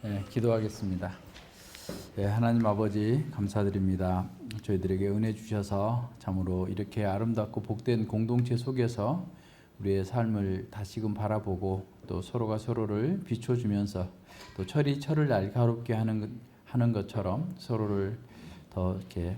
네, 기도하겠습니다. 네, 하나님 아버지 감사드립니다. 저희들에게 은혜 주셔서 참으로 이렇게 아름답고 복된 공동체 속에서 우리의 삶을 다시금 바라보고 또 서로가 서로를 비춰주면서 또 철이 철을 날카롭게 하는 것처럼 서로를 더 이렇게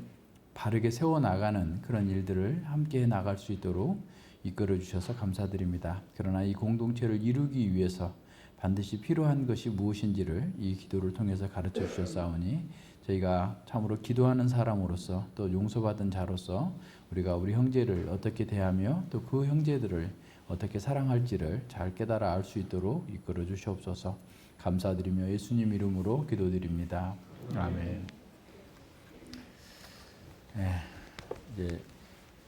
바르게 세워나가는 그런 일들을 함께 나갈 수 있도록 이끌어 주셔서 감사드립니다. 그러나 이 공동체를 이루기 위해서 반드시 필요한 것이 무엇인지를 이 기도를 통해서 가르쳐 주셨사오니 저희가 참으로 기도하는 사람으로서 또 용서받은 자로서 우리가 우리 형제를 어떻게 대하며 또 그 형제들을 어떻게 사랑할지를 잘 깨달아 알 수 있도록 이끌어 주시옵소서. 감사드리며 예수님 이름으로 기도드립니다. 아멘. 네, 이제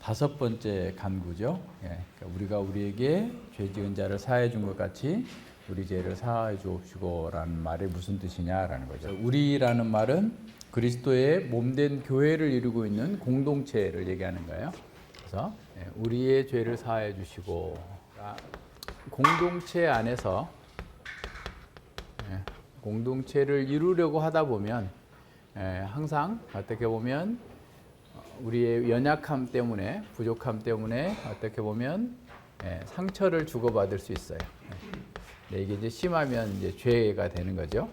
5번째 간구죠. 그러니까 우리가 우리에게 죄 지은 자를 사하여 준 것 같이 우리 죄를 사하여 주옵시고라는 말이 무슨 뜻이냐라는 거죠. 우리라는 말은 그리스도의 몸된 교회를 이루고 있는 공동체를 얘기하는 거예요. 그래서 우리의 죄를 사하여 주시고, 공동체 안에서 공동체를 이루려고 하다 보면 항상 어떻게 보면 우리의 연약함 때문에, 부족함 때문에 어떻게 보면 상처를 주고받을 수 있어요. 이게 이제 심하면 이제 죄가 되는 거죠.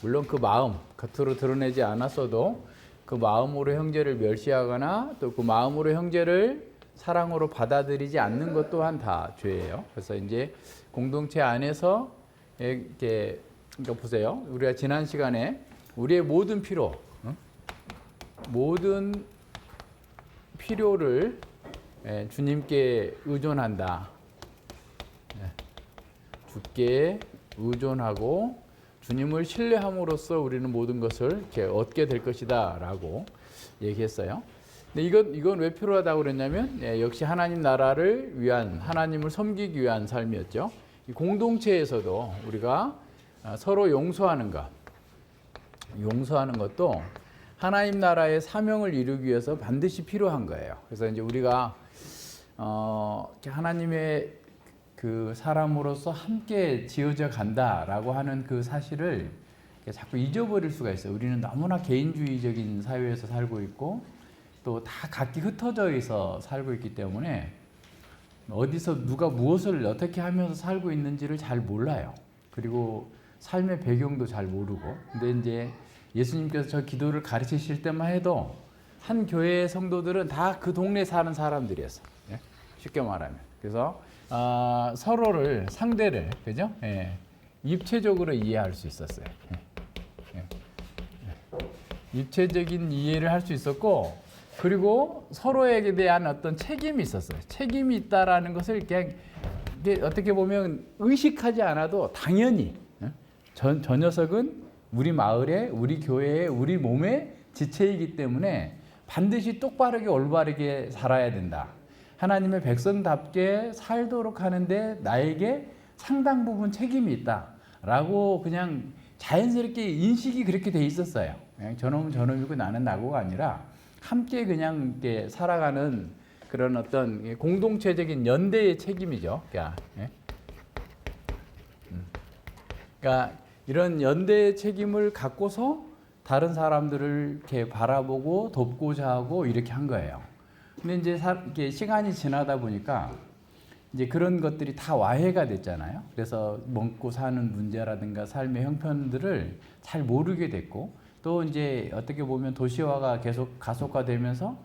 물론 그 마음, 겉으로 드러내지 않았어도 그 마음으로 형제를 멸시하거나 또 그 마음으로 형제를 사랑으로 받아들이지 않는 것 또한 다 죄예요. 그래서 이제 공동체 안에서 이렇게, 그러니까 보세요. 우리가 지난 시간에 우리의 모든 필요, 모든 필요를 주님께 의존한다. 주께 의존하고 주님을 신뢰함으로써 우리는 모든 것을 이렇게 얻게 될 것이다 라고 얘기했어요. 근데 이건 왜 필요하다고 그랬냐면 역시 하나님 나라를 위한, 하나님을 섬기기 위한 삶이었죠. 이 공동체에서도 우리가 서로 용서하는 것도 하나님 나라의 사명을 이루기 위해서 반드시 필요한 거예요. 그래서 이제 우리가 하나님의 그 사람으로서 함께 지어져 간다라고 하는 그 사실을 자꾸 잊어버릴 수가 있어요. 우리는 너무나 개인주의적인 사회에서 살고 있고 또 다 각기 흩어져 있어 살고 있기 때문에 어디서 누가 무엇을 어떻게 하면서 살고 있는지를 잘 몰라요. 그리고 삶의 배경도 잘 모르고. 근데 이제 예수님께서 저 기도를 가르치실 때만 해도 한 교회의 성도들은 다 그 동네에 사는 사람들이었어요. 쉽게 말하면. 그래서 서로를, 상대를, 그죠? 입체적으로 이해할 수 있었어요. 입체적인 이해를 할 수 있었고, 그리고 서로에게 대한 어떤 책임이 있었어요. 책임이 있다라는 것을 이게 어떻게 보면 의식하지 않아도 당연히 저 녀석은 우리 마을에, 우리 교회에, 우리 몸의 지체이기 때문에 반드시 똑바르게 올바르게 살아야 된다. 하나님의 백성답게 살도록 하는데 나에게 상당 부분 책임이 있다라고 그냥 자연스럽게 인식이 그렇게 돼 있었어요. 그냥 저놈은 저놈이고 나는 나고가 아니라 함께 그냥 이렇게 살아가는 그런 어떤 공동체적인 연대의 책임이죠. 그러니까 이런 연대 책임을 갖고서 다른 사람들을 이렇게 바라보고 돕고자 하고 이렇게 한 거예요. 근데 이제 이렇게 시간이 지나다 보니까 이제 그런 것들이 다 와해가 됐잖아요. 그래서 먹고 사는 문제라든가 삶의 형편들을 잘 모르게 됐고, 또 이제 어떻게 보면 도시화가 계속 가속화되면서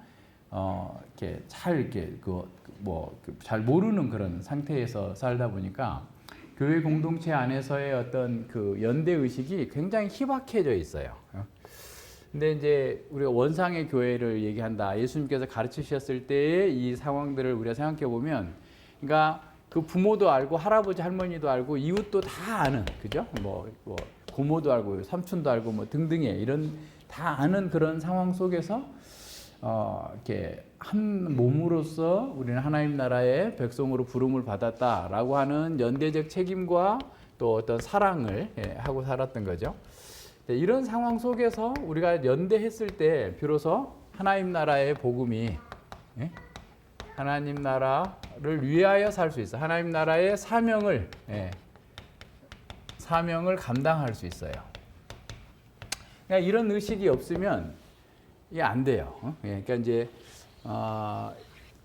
이렇게 잘 모르는 그런 상태에서 살다 보니까 교회 공동체 안에서의 어떤 그 연대 의식이 굉장히 희박해져 있어요. 근데 이제 우리가 원상의 교회를 얘기한다. 예수님께서 가르치셨을 때의 이 상황들을 우리가 생각해 보면, 그러니까 그 부모도 알고 할아버지 할머니도 알고 이웃도 다 아는, 그죠? 뭐 고모도 알고 삼촌도 알고 뭐 등등의 이런 다 아는 그런 상황 속에서 이렇게 한 몸으로서 우리는 하나님 나라의 백성으로 부름을 받았다라고 하는 연대적 책임과 또 어떤 사랑을 하고 살았던 거죠. 이런 상황 속에서 우리가 연대했을 때 비로소 하나님 나라의 복음이 하나님 나라를 위하여 살 수 있어. 하나님 나라의 사명을 감당할 수 있어요. 그러니까 이런 의식이 없으면 이게 안 돼요. 그러니까 이제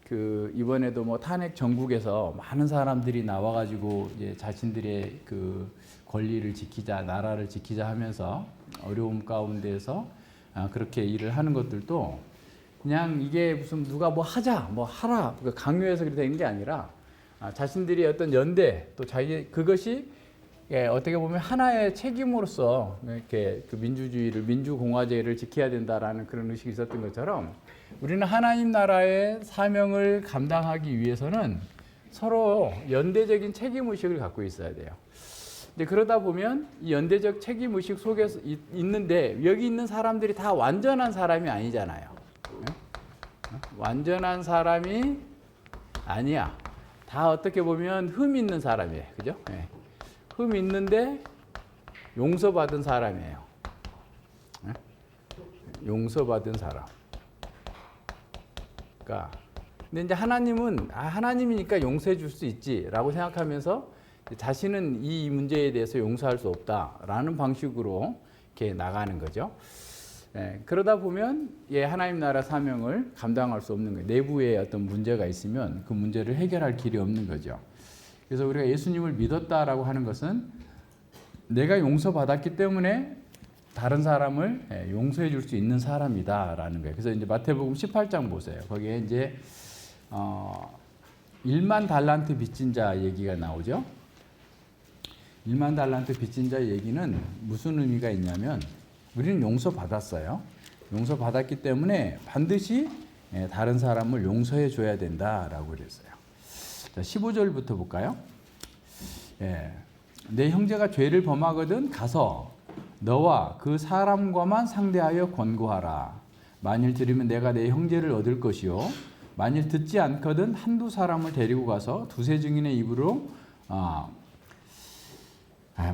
그 이번에도 뭐 탄핵 정국에서 많은 사람들이 나와가지고 이제 자신들의 그 권리를 지키자, 나라를 지키자 하면서 어려움 가운데서 그렇게 일을 하는 것들도 그냥 이게 무슨 누가 뭐 하자, 뭐 하라, 강요해서 그렇게 되는 게 아니라 자신들이 어떤 연대 또 자기 그것이 어떻게 보면 하나의 책임으로서 이렇게 그 민주주의를 민주공화제를 지켜야 된다라는 그런 의식이 있었던 것처럼 우리는 하나님 나라의 사명을 감당하기 위해서는 서로 연대적인 책임 의식을 갖고 있어야 돼요. 이제 그러다 보면 이 연대적 책임 의식 속에서 있는데 여기 있는 사람들이 다 완전한 사람이 아니잖아요. 완전한 사람이 아니야. 다 어떻게 보면 흠 있는 사람이에요. 그죠? 흠 있는데 용서받은 사람이에요. 용서받은 사람. 그러니까 근데 이제 하나님은 하나님이니까 용서해 줄 수 있지라고 생각하면서 자신은 이 문제에 대해서 용서할 수 없다라는 방식으로 이렇게 나가는 거죠. 그러다 보면 하나님 나라 사명을 감당할 수 없는 거예요. 내부에 어떤 문제가 있으면 그 문제를 해결할 길이 없는 거죠. 그래서 우리가 예수님을 믿었다라고 하는 것은 내가 용서받았기 때문에 다른 사람을 용서해 줄 수 있는 사람이다라는 거예요. 그래서 이제 마태복음 18장 보세요. 거기에 이제 1만 달란트 빚진 자 얘기가 나오죠. 1만 달란트 빚진 자 얘기는 무슨 의미가 있냐면 우리는 용서받았어요. 용서받았기 때문에 반드시 다른 사람을 용서해 줘야 된다라고 그랬어요. 자, 15절부터 볼까요? 내 형제가 죄를 범하거든 가서 너와 그 사람과만 상대하여 권고하라. 만일 들으면 내가 내 형제를 얻을 것이요 만일 듣지 않거든 한두 사람을 데리고 가서 두세 증인의 입으로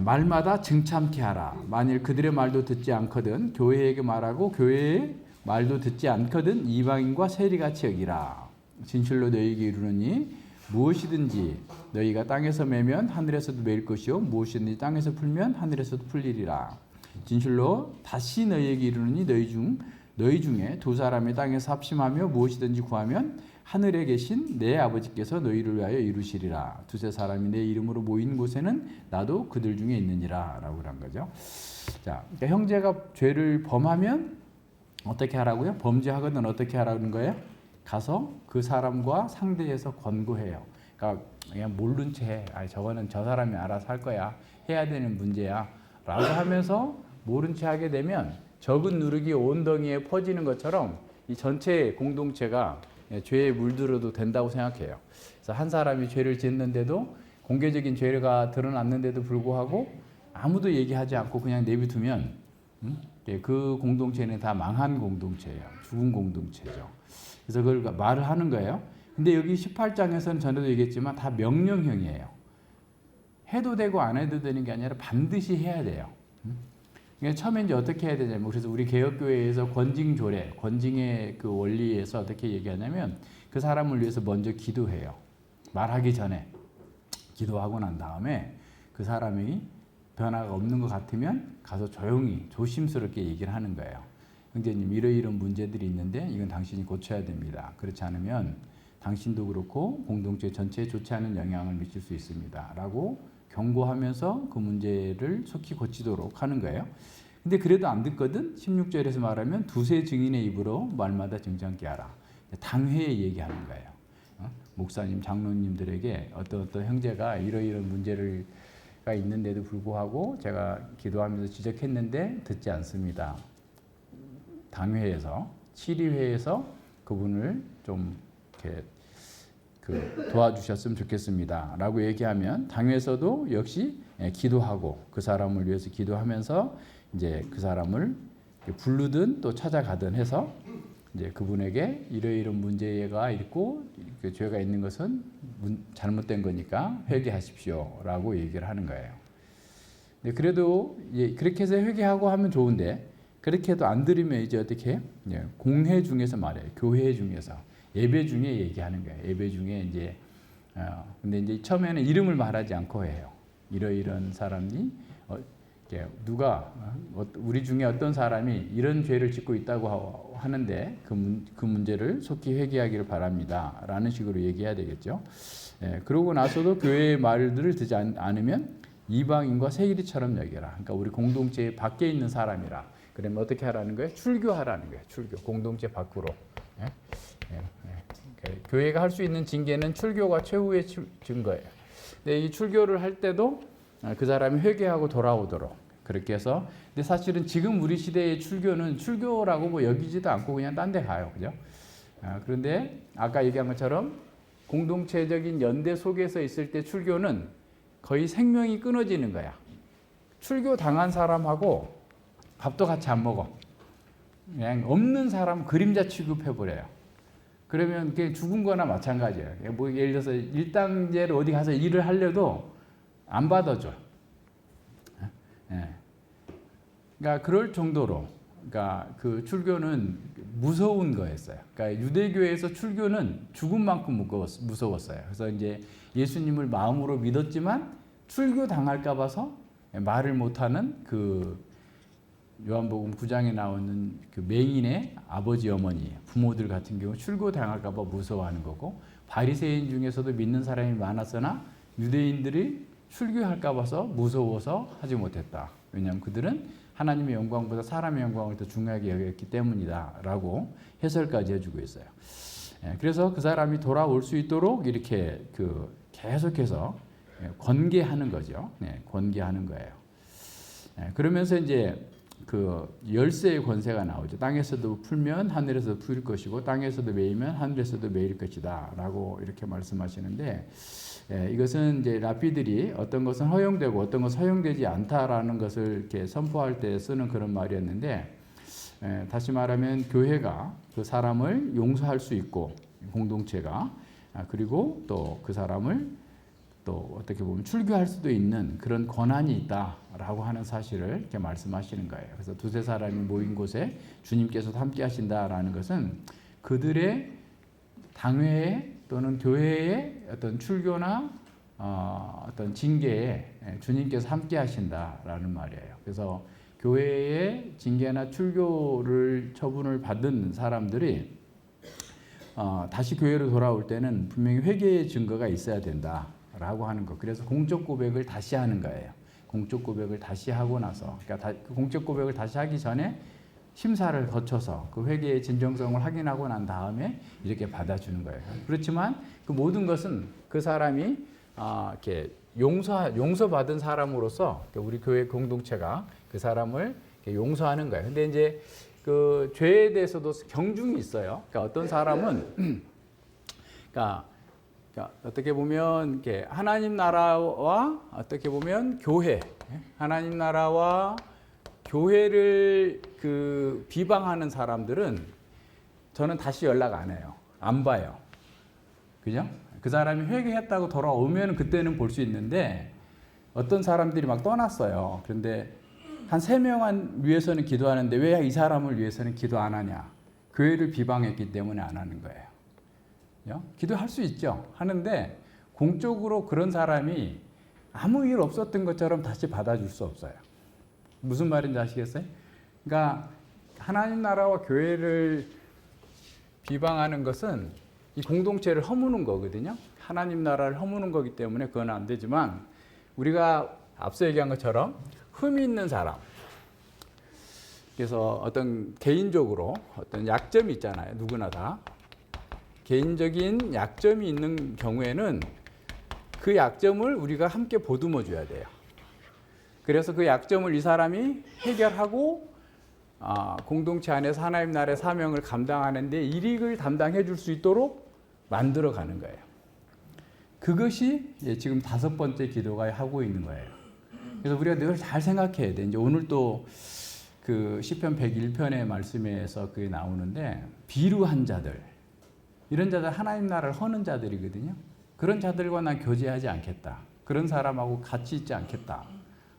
말마다 증참케 하라. 만일 그들의 말도 듣지 않거든 교회에게 말하고 교회의 말도 듣지 않거든 이방인과 세리같이 여기라. 진실로 너희에게 이르노니 무엇이든지 너희가 땅에서 매면 하늘에서도 매일 것이요 무엇이든지 땅에서 풀면 하늘에서도 풀리리라. 진실로 다시 너희에게 이르노니 너희 중에 두 사람이 땅에서 합심하며 무엇이든지 구하면 하늘에 계신 내 아버지께서 너희를 위하여 이루시리라. 두세 사람이 내 이름으로 모인 곳에는 나도 그들 중에 있느니라 라고 한 거죠. 자, 그러니까 형제가 죄를 범하면 어떻게 하라고요? 범죄하거든 어떻게 하라는 거예요? 가서 그 사람과 상대해서 권고해요. 그러니까 그냥 모른 채 저거는 저 사람이 알아서 할 거야. 해야 되는 문제야. 라고 하면서 모른 채 하게 되면 적은 누룩이 온 덩이에 퍼지는 것처럼 이 전체 공동체가 죄에 물들어도 된다고 생각해요. 그래서 한 사람이 죄를 짓는데도 공개적인 죄가 드러났는데도 불구하고 아무도 얘기하지 않고 그냥 내비두면 그 공동체는 다 망한 공동체예요. 죽은 공동체죠. 그래서 그걸 말을 하는 거예요. 근데 여기 18장에서는 전에도 얘기했지만 다 명령형이에요. 해도 되고 안 해도 되는 게 아니라 반드시 해야 돼요. 그러니까 처음에 이제 어떻게 해야 되냐면 그래서 우리 개혁교회에서 권징조례, 권징의 그 원리에서 어떻게 얘기하냐면 그 사람을 위해서 먼저 기도해요. 말하기 전에 기도하고 난 다음에 그 사람이 변화가 없는 것 같으면 가서 조용히 조심스럽게 얘기를 하는 거예요. 형제님, 이러이런 문제들이 있는데 이건 당신이 고쳐야 됩니다. 그렇지 않으면 당신도 그렇고 공동체 전체에 좋지 않은 영향을 미칠 수 있습니다. 라고 경고하면서 그 문제를 속히 고치도록 하는 거예요. 근데 그래도 안 듣거든. 16절에서 말하면 두세 증인의 입으로 말마다 증정케 하라. 당회에 얘기하는 거예요. 목사님, 장로님들에게 어떤 형제가 이러이런 문제가 있는데도 불구하고 제가 기도하면서 지적했는데 듣지 않습니다. 당회에서, 치리회에서 그분을 좀 이렇게 도와주셨으면 좋겠습니다. 라고 얘기하면 당회에서도 역시 기도하고 그 사람을 위해서 기도하면서 이제 그 사람을 부르든 또 찾아가든 해서 이제 그분에게 이러이런 문제가 있고 그 죄가 있는 것은 잘못된 거니까 회개하십시오라고 얘기를 하는 거예요. 근데 그래도 그렇게 해서 회개하고 하면 좋은데 그렇게 해도 안 들으면 이제 어떻게 해요? 공회 중에서 말해요. 교회 중에서 예배 중에 얘기하는 거예요. 예배 중에 이제 근데 이제 처음에는 이름을 말하지 않고 해요. 이러이런 사람이 누가 우리 중에 어떤 사람이 이런 죄를 짓고 있다고 하는데 그 문제를 속히 회개하기를 바랍니다. 라는 식으로 얘기해야 되겠죠. 그러고 나서도 교회의 말들을 듣지 않으면 이방인과 세리처럼 여겨라. 그러니까 우리 공동체 밖에 있는 사람이라. 그러면 어떻게 하라는 거예요? 출교하라는 거예요. 출교. 공동체 밖으로. 교회가 할 수 있는 징계는 출교가 최후의 증거예요. 근데 이 출교를 할 때도 그 사람이 회개하고 돌아오도록 그렇게 해서. 근데 사실은 지금 우리 시대의 출교는 출교라고 뭐 여기지도 않고 그냥 딴 데 가요. 그죠? 그런데 아까 얘기한 것처럼 공동체적인 연대 속에서 있을 때 출교는 거의 생명이 끊어지는 거야. 출교 당한 사람하고 밥도 같이 안 먹어. 그냥 없는 사람 그림자 취급해버려요. 그러면 그게 죽은 거나 마찬가지예요. 뭐 예를 들어서 1단계로 어디 가서 일을 하려도 안 받아줘. 그러니까 그럴 정도로, 그러니까 그 출교는 무서운 거였어요. 그러니까 유대교에서 출교는 죽은 만큼 무서웠어요. 그래서 이제 예수님을 마음으로 믿었지만 출교 당할까 봐서 말을 못하는 그 요한복음 9장에 나오는 그 맹인의 아버지 어머니 부모들 같은 경우 출교 당할까 봐 무서워하는 거고, 바리새인 중에서도 믿는 사람이 많았으나 유대인들이 출교할까 봐서 무서워서 하지 못했다. 왜냐하면 그들은 하나님의 영광보다 사람의 영광을 더 중요하게 여겼기 때문이다 라고 해설까지 해주고 있어요. 그래서 그 사람이 돌아올 수 있도록 이렇게 계속해서 권계하는 거죠. 권계하는 거예요. 그러면서 이제 그 열쇠의 권세가 나오죠. 땅에서도 풀면 하늘에서도 풀릴 것이고 땅에서도 매이면 하늘에서도 매일 것이다 라고 이렇게 말씀하시는데, 이것은 이제 랍비들이 어떤 것은 허용되고 어떤 것은 허용되지 않다라는 것을 이렇게 선포할 때 쓰는 그런 말이었는데, 다시 말하면 교회가 그 사람을 용서할 수 있고 공동체가 그리고 또 그 사람을 또 어떻게 보면 출교할 수도 있는 그런 권한이 있다라고 하는 사실을 이렇게 말씀하시는 거예요. 그래서 두세 사람이 모인 곳에 주님께서 함께 하신다라는 것은 그들의 당회에 또는 교회의 어떤 출교나 어떤 징계에 주님께서 함께 하신다라는 말이에요. 그래서 교회의 징계나 출교를 처분을 받은 사람들이 다시 교회로 돌아올 때는 분명히 회개의 증거가 있어야 된다라고 하는 것. 그래서 공적 고백을 다시 하는 거예요. 공적 고백을 다시 하고 나서, 그러니까 그 공적 고백을 다시 하기 전에 심사를 거쳐서 그 회개의 진정성을 확인하고 난 다음에 이렇게 받아주는 거예요. 그렇지만 그 모든 것은 그 사람이 이렇게 용서받은 사람으로서 우리 교회 공동체가 그 사람을 용서하는 거예요. 근데 이제 그 죄에 대해서도 경중이 있어요. 그러니까 어떤 사람은 그러니까 어떻게 보면 이렇게 하나님 나라와 어떻게 보면 교회, 하나님 나라와 교회를 비방하는 사람들은 저는 다시 연락 안 해요. 안 봐요. 그죠? 그 사람이 회개했다고 돌아오면 그때는 볼 수 있는데, 어떤 사람들이 막 떠났어요. 그런데 한 3명 위해서는 기도하는데 왜 이 사람을 위해서는 기도 안 하냐? 교회를 비방했기 때문에 안 하는 거예요. 기도할 수 있죠. 하는데 공적으로 그런 사람이 아무 일 없었던 것처럼 다시 받아줄 수 없어요. 무슨 말인지 아시겠어요? 그러니까 하나님 나라와 교회를 비방하는 것은 이 공동체를 허무는 거거든요. 하나님 나라를 허무는 거기 때문에 그건 안 되지만, 우리가 앞서 얘기한 것처럼 흠이 있는 사람, 그래서 어떤 개인적으로 어떤 약점이 있잖아요. 누구나 다 개인적인 약점이 있는 경우에는 그 약점을 우리가 함께 보듬어 줘야 돼요. 그래서 그 약점을 이 사람이 해결하고 공동체 안에서 하나님 나라의 사명을 감당하는 데 일익을 담당해 줄 수 있도록 만들어 가는 거예요. 그것이 지금 5번째 기도가 하고 있는 거예요. 그래서 우리가 늘 잘 생각해야 돼. 이제 오늘 또 그 시편 101편의 말씀에서 그게 나오는데, 비루한 자들, 이런 자들 하나님 나라를 허는 자들이거든요. 그런 자들과 난 교제하지 않겠다. 그런 사람하고 같이 있지 않겠다.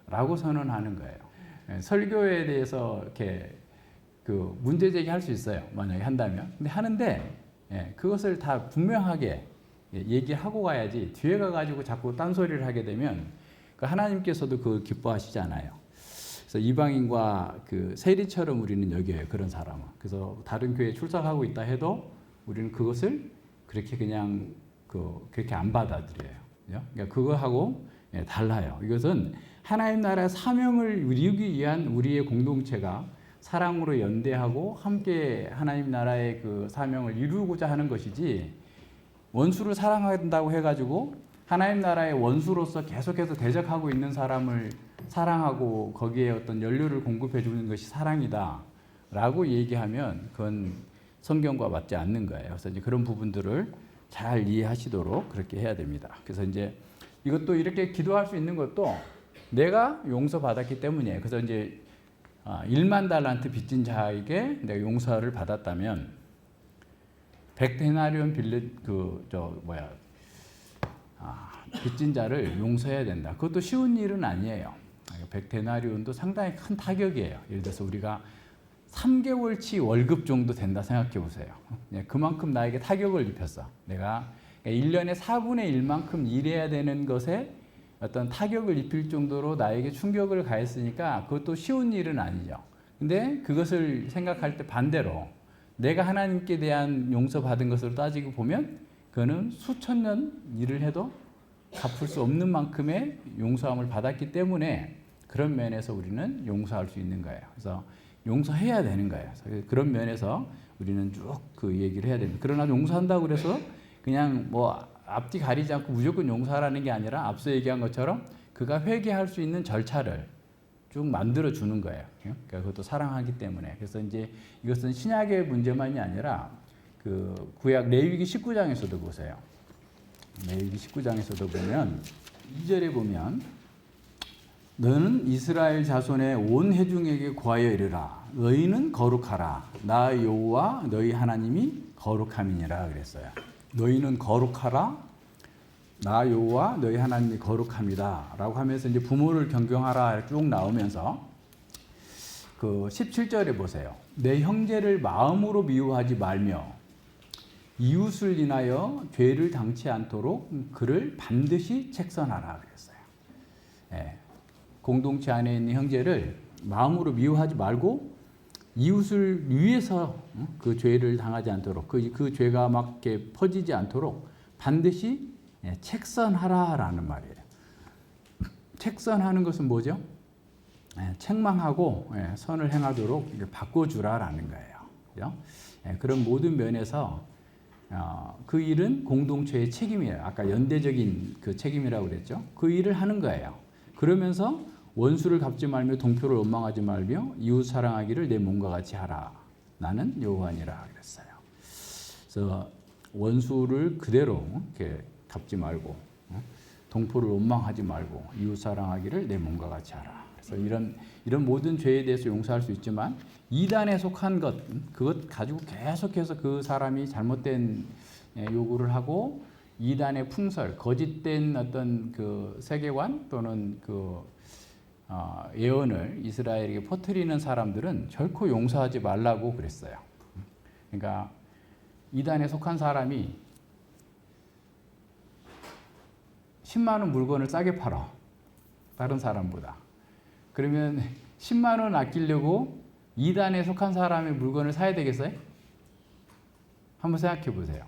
라고 선언하는 거예요. 설교에 대해서 이렇게 그 문제 제기할 수 있어요. 만약에 한다면. 근데 하는데 그것을 다 분명하게 얘기하고 가야지, 뒤에 가가지고 자꾸 딴소리를 하게 되면 하나님께서도 그걸 기뻐하시지 않아요. 그래서 이방인과 그 세리처럼 우리는 여겨요. 그런 사람은. 그래서 다른 교회에 출석하고 있다 해도 우리는 그것을 그렇게 그냥 그렇게 안 받아들여요. 그러니까 그거하고 달라요. 이것은 하나님 나라의 사명을 이루기 위한 우리의 공동체가 사랑으로 연대하고 함께 하나님 나라의 그 사명을 이루고자 하는 것이지, 원수를 사랑한다고 해가지고 하나님 나라의 원수로서 계속해서 대적하고 있는 사람을 사랑하고 거기에 어떤 연료를 공급해 주는 것이 사랑이다 라고 얘기하면 그건 성경과 맞지 않는 거예요. 그래서 이제 그런 부분들을 잘 이해하시도록 그렇게 해야 됩니다. 그래서 이제 이것도 이렇게 기도할 수 있는 것도 내가 용서받았기 때문이에요. 그래서 이제 1만 달란트 빚진 자에게 내가 용서를 받았다면 100데나리온 빚진 자를 용서해야 된다. 그것도 쉬운 일은 아니에요. 100데나리온도 상당히 큰 타격이에요. 예를 들어서 우리가 3개월치 월급 정도 된다 생각해 보세요. 그만큼 나에게 타격을 입혔어. 내가 1년에 4분의 1만큼 일해야 되는 것에 어떤 타격을 입힐 정도로 나에게 충격을 가했으니까 그것도 쉬운 일은 아니죠. 근데 그것을 생각할 때 반대로 내가 하나님께 대한 용서받은 것으로 따지고 보면 그거는 수천 년 일을 해도 갚을 수 없는 만큼의 용서함을 받았기 때문에 그런 면에서 우리는 용서할 수 있는 거예요. 그래서 용서해야 되는 거예요. 그런 면에서 우리는 쭉 그 얘기를 해야 됩니다. 그러나 용서한다고 그래서 그냥 뭐 앞뒤 가리지 않고 무조건 용서하라는 게 아니라 앞서 얘기한 것처럼 그가 회개할 수 있는 절차를 쭉 만들어 주는 거예요. 그러니까 그것도 사랑하기 때문에. 그래서 이제 이것은 신약의 문제만이 아니라 그 구약 레위기 19장에서도 보세요. 레위기 19장에서도 보면 2절에 보면 너는 이스라엘 자손의 온 회중에게 구하여 이르라. 너희는 거룩하라. 나 여호와 너희 하나님이 거룩함이니라 그랬어요. 너희는 거룩하라. 나 여호와 너희 하나님이 거룩합니다. 라고 하면서 이제 부모를 경경하라 쭉 나오면서 그 17절에 보세요. 내 형제를 마음으로 미워하지 말며 이웃을 인하여 죄를 당치 않도록 그를 반드시 책선하라 그랬어요. 공동체 안에 있는 형제를 마음으로 미워하지 말고 이웃을 위해서 그 죄를 당하지 않도록 그 죄가 막 이렇게 퍼지지 않도록 반드시 책선하라라는 말이에요. 책선하는 것은 뭐죠? 책망하고 선을 행하도록 바꿔주라라는 거예요. 그죠? 그런 모든 면에서 그 일은 공동체의 책임이에요. 아까 연대적인 그 책임이라고 그랬죠. 그 일을 하는 거예요. 그러면서 원수를 갚지 말며 동표를 원망하지 말며 이웃 사랑하기를 내 몸과 같이 하라. 나는 여호와니라 그랬어요. 그래서 원수를 그대로 이렇게 갚지 말고 동표를 원망하지 말고 이웃 사랑하기를 내 몸과 같이 하라. 그래서 이런 모든 죄에 대해서 용서할 수 있지만 이단에 속한 그것 가지고 계속해서 그 사람이 잘못된 요구를 하고 이단의 풍설, 거짓된 어떤 그 세계관 또는 그 예언을 이스라엘에게 퍼뜨리는 사람들은 결코 용서하지 말라고 그랬어요. 그러니까 이단에 속한 사람이 10만 원 물건을 싸게 팔아. 다른 사람보다. 그러면 10만 원 아끼려고 2단에 속한 사람의 물건을 사야 되겠어요? 한번 생각해 보세요.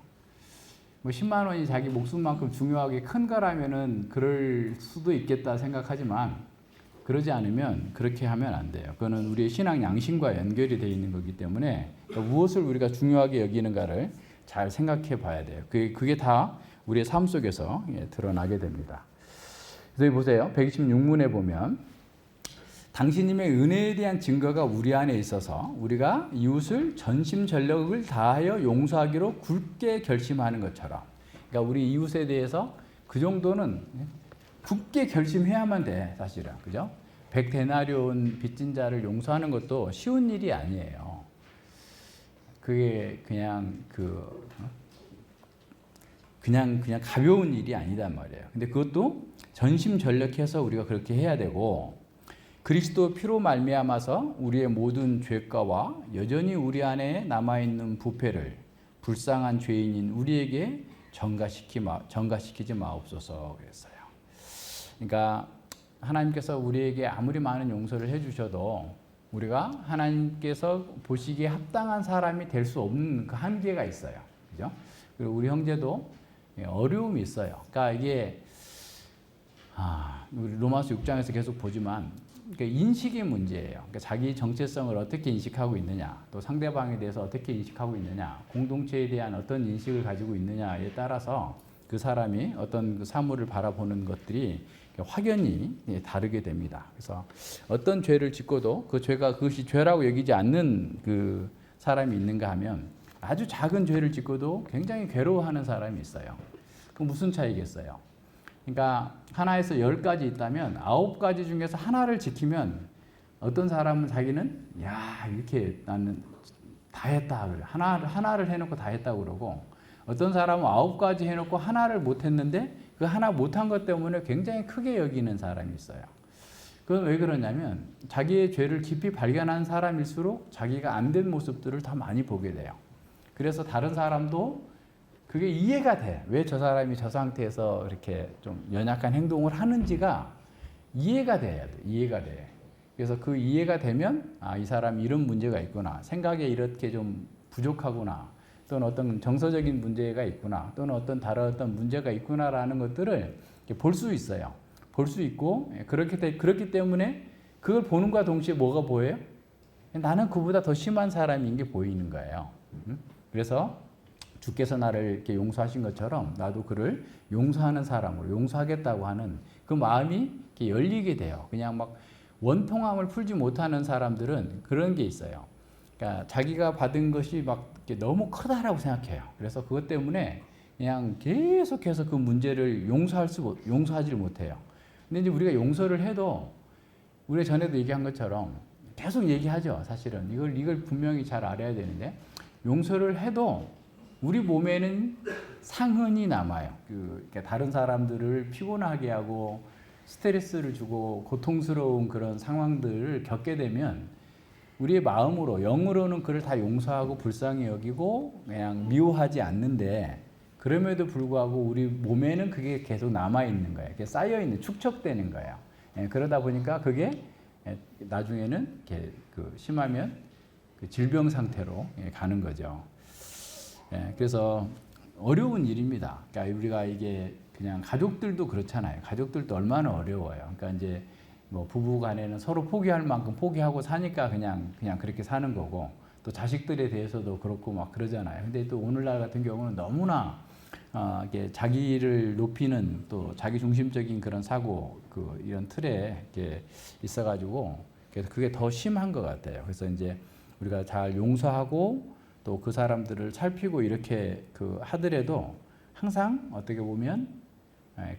뭐 10만 원이 자기 목숨만큼 중요하게 큰 거라면은 그럴 수도 있겠다 생각하지만 그러지 않으면 그렇게 하면 안 돼요. 그거는 우리의 신앙 양심과 연결이 되어 있는 거기 때문에 그러니까 무엇을 우리가 중요하게 여기는가를 잘 생각해 봐야 돼요. 그게 다 우리의 삶 속에서 드러나게 됩니다. 그래서 여기 보세요. 126문에 보면 당신님의 은혜에 대한 증거가 우리 안에 있어서 우리가 이웃을 전심전력을 다하여 용서하기로 굳게 결심하는 것처럼, 그러니까 우리 이웃에 대해서 그 정도는 굳게 결심해야만 돼, 사실은. 그죠? 100데나리온 빚진 자를 용서하는 것도 쉬운 일이 아니에요. 그게 그냥 가벼운 일이 아니단 말이에요. 근데 그것도 전심전력해서 우리가 그렇게 해야 되고, 그리스도 피로 말미암아서 우리의 모든 죄가와 여전히 우리 안에 남아있는 부패를 불쌍한 죄인인 우리에게 전가시키지 마옵소서 그랬어요. 그러니까 하나님께서 우리에게 아무리 많은 용서를 해주셔도 우리가 하나님께서 보시기에 합당한 사람이 될 수 없는 그 한계가 있어요. 그죠? 그리고 우리 형제도 어려움이 있어요. 그러니까 이게 우리 로마서 6장에서 계속 보지만 그러니까 인식의 문제예요. 그러니까 자기 정체성을 어떻게 인식하고 있느냐, 또 상대방에 대해서 어떻게 인식하고 있느냐, 공동체에 대한 어떤 인식을 가지고 있느냐에 따라서 그 사람이 어떤 그 사물을 바라보는 것들이 확연히 다르게 됩니다. 그래서 어떤 죄를 짓고도 그 죄가 그것이 죄라고 여기지 않는 그 사람이 있는가 하면 아주 작은 죄를 짓고도 굉장히 괴로워하는 사람이 있어요. 그 무슨 차이겠어요? 그러니까 하나에서 10가지 있다면 9가지 중에서 하나를 지키면 어떤 사람은 자기는 이렇게 나는 다 했다 그래. 하나를 해놓고 다 했다고 그러고, 어떤 사람은 9가지 해놓고 하나를 못했는데 그 하나 못한 것 때문에 굉장히 크게 여기는 사람이 있어요. 그건 왜 그러냐면 자기의 죄를 깊이 발견한 사람일수록 자기가 안 된 모습들을 더 많이 보게 돼요. 그래서 다른 사람도 그게 이해가 돼. 왜 저 사람이 저 상태에서 이렇게 좀 연약한 행동을 하는지가 이해가 돼야 돼. 이해가 돼. 그래서 그 이해가 되면 이 사람이 이런 문제가 있구나. 생각에 이렇게 좀 부족하구나. 또는 어떤 정서적인 문제가 있구나. 또는 다른 어떤 문제가 있구나라는 것들을 볼 수 있어요. 볼 수 있고 그렇기 때문에 그걸 보는과 동시에 뭐가 보여요? 나는 그보다 더 심한 사람인 게 보이는 거예요. 그래서 주께서 나를 이렇게 용서하신 것처럼 나도 그를 용서하는 사람으로 용서하겠다고 하는 그 마음이 이렇게 열리게 돼요. 그냥 막 원통함을 풀지 못하는 사람들은 그런 게 있어요. 그러니까 자기가 받은 것이 막 이렇게 너무 크다라고 생각해요. 그래서 그것 때문에 그냥 계속해서 그 문제를 용서하지 못해요. 근데 이제 우리가 용서를 해도 우리가 전에도 얘기한 것처럼 계속 얘기하죠. 사실은 이걸 분명히 잘 알아야 되는데, 용서를 해도 우리 몸에는 상흔이 남아요. 그러니까 다른 사람들을 피곤하게 하고 스트레스를 주고 고통스러운 그런 상황들을 겪게 되면 우리의 마음으로, 영으로는 그를 다 용서하고 불쌍히 여기고 그냥 미워하지 않는데, 그럼에도 불구하고 우리 몸에는 그게 계속 남아있는 거예요. 그게 쌓여있는, 축적되는 거예요. 그러다 보니까 그게 나중에는 이렇게 심하면 그 질병 상태로 가는 거죠. 그래서 어려운 일입니다. 그러니까 우리가 이게 그냥 가족들도 그렇잖아요. 가족들도 얼마나 어려워요. 그러니까 이제 뭐 부부 간에는 서로 포기할 만큼 포기하고 사니까 그냥 그렇게 사는 거고, 또 자식들에 대해서도 그렇고 막 그러잖아요. 근데 또 오늘날 같은 경우는 너무나 이게 자기를 높이는, 또 자기 중심적인 그런 사고, 이런 틀에 이렇게 있어가지고 그래서 그게 더 심한 것 같아요. 그래서 이제 우리가 잘 용서하고 또 그 사람들을 살피고 이렇게 하더라도 항상 어떻게 보면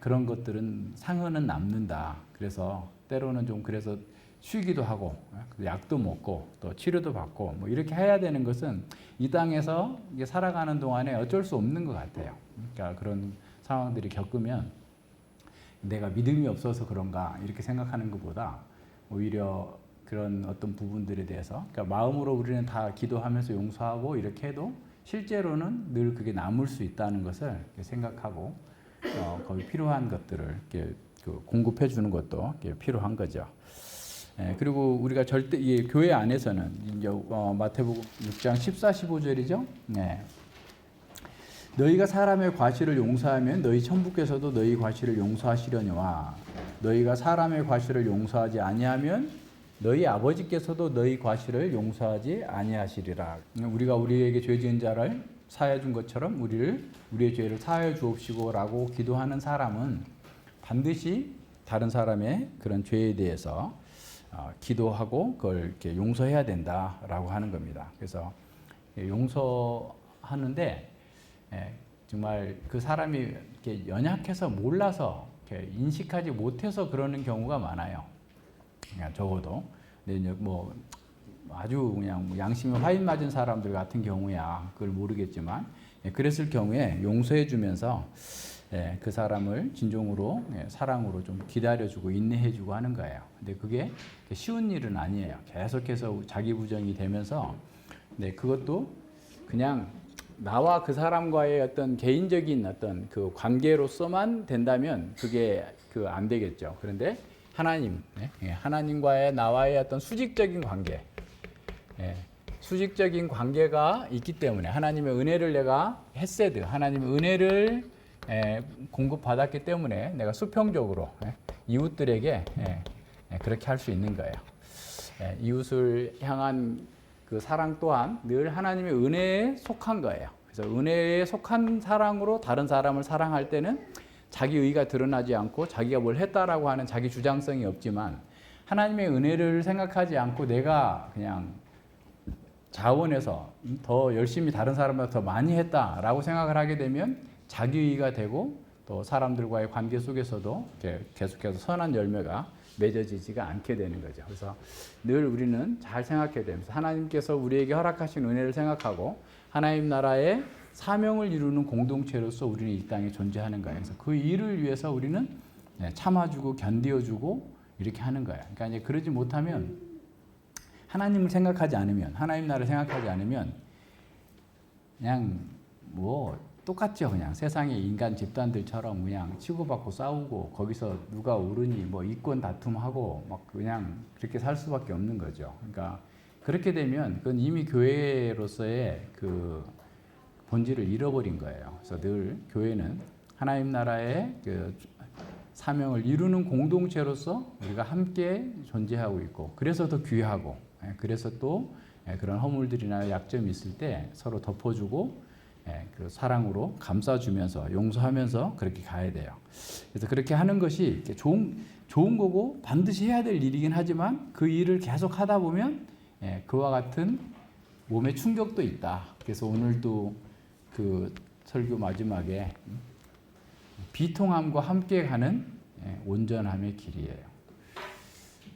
그런 것들은 상흔은 남는다. 그래서 때로는 좀 그래서 쉬기도 하고 약도 먹고 또 치료도 받고 뭐 이렇게 해야 되는 것은 이 땅에서 살아가는 동안에 어쩔 수 없는 것 같아요. 그러니까 그런 상황들이 겪으면 내가 믿음이 없어서 그런가 이렇게 생각하는 것보다 오히려 그런 어떤 부분들에 대해서, 그러니까 마음으로 우리는 다 기도하면서 용서하고 이렇게 해도 실제로는 늘 그게 남을 수 있다는 것을 생각하고 거기 필요한 것들을 이렇게 그 공급해 주는 것도 필요한 거죠. 그리고 우리가 절대 이 교회 안에서는 이제 마태복음 6장 14, 15절이죠. 너희가 사람의 과실을 용서하면 너희 천부께서도 너희 과실을 용서하시려니와 너희가 사람의 과실을 용서하지 아니하면 너희 아버지께서도 너희 과실을 용서하지 아니하시리라. 우리가 우리에게 죄 지은 자를 사하여 준 것처럼 우리의 죄를 사하여 주옵시고라고 기도하는 사람은 반드시 다른 사람의 그런 죄에 대해서 기도하고 그걸 이렇게 용서해야 된다라고 하는 겁니다. 그래서 용서하는데 정말 그 사람이 이렇게 연약해서 몰라서 이렇게 인식하지 못해서 그러는 경우가 많아요. 그냥 적어도. 근데 이제 뭐 아주 그냥 양심이 화인 맞은 사람들 같은 경우야 그걸 모르겠지만 그랬을 경우에 용서해 주면서 그 사람을 진정으로 사랑으로 좀 기다려주고 인내해주고 하는 거예요. 근데 그게 쉬운 일은 아니에요. 계속해서 자기 부정이 되면서 그것도 그냥 나와 그 사람과의 어떤 개인적인 어떤 그 관계로서만 된다면 그게 안 되겠죠. 그런데 하나님과의 나와의 어떤 수직적인 관계, 수직적인 관계가 있기 때문에 하나님의 은혜를 내가 헤세드, 하나님의 은혜를 공급받았기 때문에 내가 수평적으로 이웃들에게 그렇게 할 수 있는 거예요. 이웃을 향한 그 사랑 또한 늘 하나님의 은혜에 속한 거예요. 그래서 은혜에 속한 사랑으로 다른 사람을 사랑할 때는 자기 의가 드러나지 않고 자기가 뭘 했다라고 하는 자기 주장성이 없지만 하나님의 은혜를 생각하지 않고 내가 그냥 자원해서 더 열심히 다른 사람보다 더 많이 했다라고 생각을 하게 되면 자기의가 되고 또 사람들과의 관계 속에서도 계속해서 선한 열매가 맺어지지가 않게 되는 거죠. 그래서 늘 우리는 잘 생각해야 됩니다. 하나님께서 우리에게 허락하신 은혜를 생각하고 하나님 나라의 사명을 이루는 공동체로서 우리는 이 땅에 존재하는 거예요. 그래서 그 일을 위해서 우리는 참아주고 견디어주고 이렇게 하는 거예요. 그러니까 이제 그러지 못하면 하나님을 생각하지 않으면 하나님 나라를 생각하지 않으면 그냥 뭐 똑같죠. 그냥 세상의 인간 집단들처럼 그냥 치고받고 싸우고 거기서 누가 옳으니 뭐 이권 다툼하고 막 그냥 그렇게 살 수밖에 없는 거죠. 그러니까 그렇게 되면 그건 이미 교회로서의 그 본질을 잃어버린 거예요. 그래서 늘 교회는 하나님 나라의 그 사명을 이루는 공동체로서 우리가 함께 존재하고 있고 그래서 더 귀하고 그래서 또 그런 허물들이나 약점이 있을 때 서로 덮어주고 그 사랑으로 감싸주면서 용서하면서 그렇게 가야 돼요. 그래서 그렇게 하는 것이 좋은 거고 반드시 해야 될 일이긴 하지만 그 일을 계속 하다 보면 그와 같은 몸의 충격도 있다. 그래서 오늘도 그 설교 마지막에 비통함과 함께 가는 온전함의 길이에요.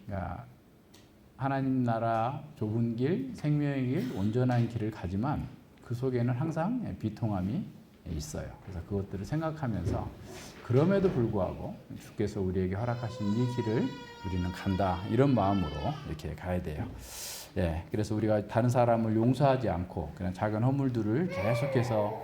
그러니까 하나님 나라 좁은 길, 생명의 길, 온전한 길을 가지만 그 속에는 항상 비통함이 있어요. 그래서 그것들을 생각하면서 그럼에도 불구하고 주께서 우리에게 허락하신 이 길을 우리는 간다. 이런 마음으로 이렇게 가야 돼요. 그래서 우리가 다른 사람을 용서하지 않고 그냥 작은 허물들을 계속해서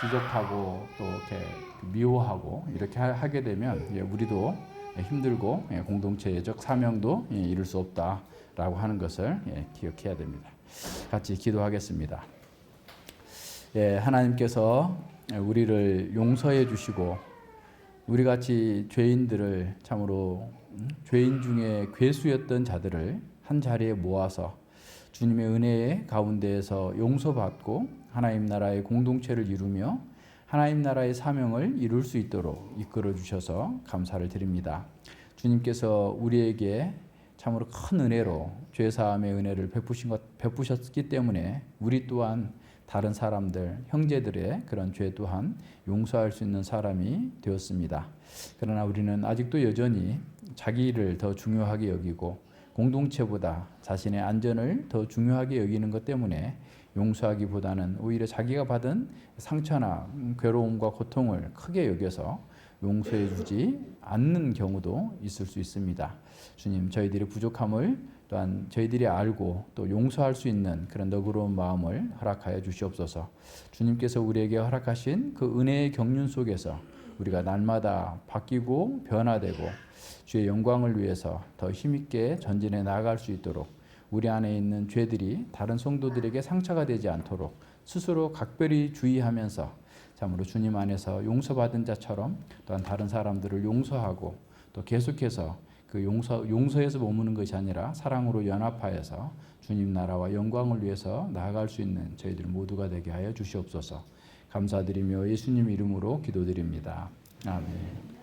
지적하고 또 이렇게 미워하고 이렇게 하게 되면 우리도 힘들고 공동체적 사명도 이룰 수 없다라고 하는 것을 기억해야 됩니다. 같이 기도하겠습니다. 하나님께서 우리를 용서해 주시고 우리 같이 죄인들을 참으로 죄인 중에 괴수였던 자들을 한 자리에 모아서 주님의 은혜 가운데에서 용서받고 하나님 나라의 공동체를 이루며 하나님 나라의 사명을 이룰 수 있도록 이끌어 주셔서 감사를 드립니다. 주님께서 우리에게 참으로 큰 은혜로 죄사함의 은혜를 베푸셨기 때문에 우리 또한 다른 사람들, 형제들의 그런 죄 또한 용서할 수 있는 사람이 되었습니다. 그러나 우리는 아직도 여전히 자기를 더 중요하게 여기고 공동체보다 자신의 안전을 더 중요하게 여기는 것 때문에 용서하기보다는 오히려 자기가 받은 상처나 괴로움과 고통을 크게 여겨서 용서해 주지 않는 경우도 있을 수 있습니다. 주님, 저희들의 부족함을 또한 저희들이 알고 또 용서할 수 있는 그런 너그러운 마음을 허락하여 주시옵소서. 주님께서 우리에게 허락하신 그 은혜의 경륜 속에서 우리가 날마다 바뀌고 변화되고 주의 영광을 위해서 더 힘있게 전진해 나아갈 수 있도록 우리 안에 있는 죄들이 다른 성도들에게 상처가 되지 않도록 스스로 각별히 주의하면서 참으로 주님 안에서 용서받은 자처럼 또한 다른 사람들을 용서하고 또 계속해서 그 용서에서 머무는 것이 아니라 사랑으로 연합하여서 주님 나라와 영광을 위해서 나아갈 수 있는 저희들 모두가 되게 하여 주시옵소서. 감사드리며 예수님 이름으로 기도드립니다. 아멘.